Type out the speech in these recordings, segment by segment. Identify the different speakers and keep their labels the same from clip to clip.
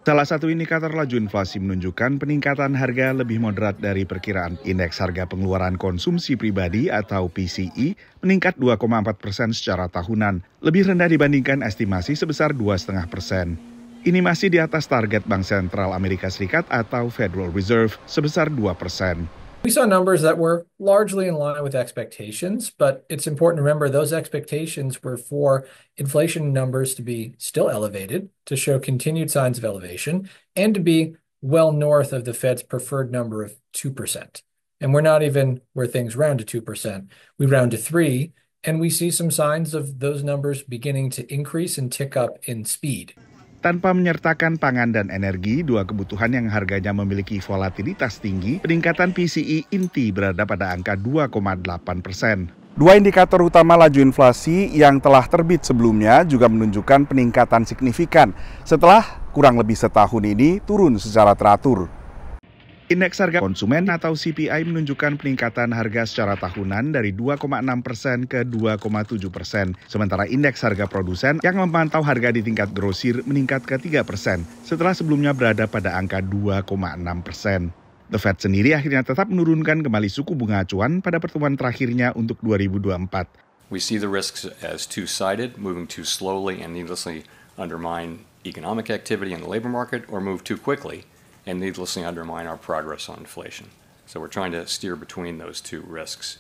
Speaker 1: Salah satu indikator laju inflasi menunjukkan peningkatan harga lebih moderat dari perkiraan. Indeks harga pengeluaran konsumsi pribadi atau PCE meningkat 2,4% secara tahunan, lebih rendah dibandingkan estimasi sebesar 2,5%. Ini masih di atas target Bank Sentral Amerika Serikat atau Federal Reserve sebesar 2%.
Speaker 2: We saw numbers that were largely in line with expectations, but it's important to remember those expectations were for inflation numbers to be still elevated, to show continued signs of elevation, and to be well north of the Fed's preferred number of 2%. And we're not even where things round to 2%. We round to 3%, and we see some signs of those numbers beginning to increase and tick up in speed.
Speaker 1: Tanpa menyertakan pangan dan energi, dua kebutuhan yang harganya memiliki volatilitas tinggi, peningkatan PCE inti berada pada angka 2,8%. Dua indikator utama laju inflasi yang telah terbit sebelumnya juga menunjukkan peningkatan signifikan setelah kurang lebih setahun ini turun secara teratur. Indeks harga konsumen atau CPI menunjukkan peningkatan harga secara tahunan dari 2,6% ke 2,7%. Sementara indeks harga produsen yang memantau harga di tingkat grosir meningkat ke 3%, setelah sebelumnya berada pada angka 2,6%. The Fed sendiri akhirnya tetap menurunkan kembali suku bunga acuan pada pertemuan terakhirnya untuk 2024.
Speaker 3: We see the risks as two-sided, moving too slowly and needlessly undermine economic activity in the labor market, or move too quickly and needlessly undermine our progress on inflation. So we're trying to steer between those two risks.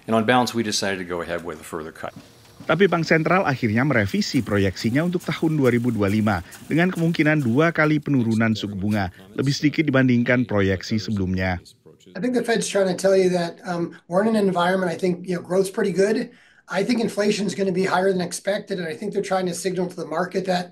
Speaker 3: And on balance, we decided to go ahead with a further cut.
Speaker 1: Tapi Bank Sentral akhirnya merevisi proyeksinya untuk tahun 2025 dengan kemungkinan 2 kali penurunan suku bunga, lebih sedikit dibandingkan proyeksi sebelumnya.
Speaker 4: I think the Fed's trying to tell you that we're in an environment, I think, growth's pretty good. I think inflation's going to be higher than expected, and I think they're trying to signal to the market that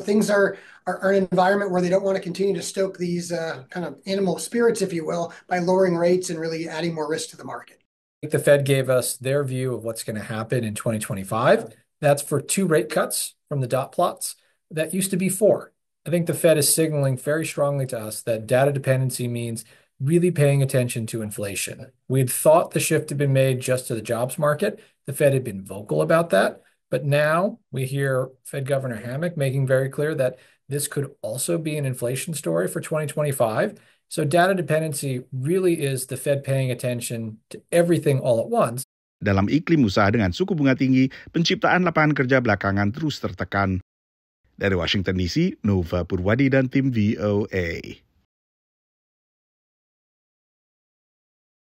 Speaker 4: things are an environment where they don't want to continue to stoke these kind of animal spirits, if you will, by lowering rates and really adding more risk to the market.
Speaker 2: The Fed gave us their view of what's going to happen in 2025. That's for 2 rate cuts from the dot plots. That used to be 4. I think the Fed is signaling very strongly to us that data dependency means really paying attention to inflation. We had thought the shift had been made just to the jobs market. The Fed had been vocal about that. But now we hear Fed Governor Hammack making very clear that this could also be an inflation story for 2025. So data dependency really is the Fed paying attention to everything all at once.
Speaker 1: Dalam iklim usaha dengan suku bunga tinggi, penciptaan lapangan kerja belakangan terus tertekan. Dari Washington DC, Nova Purwadi dan tim VOA.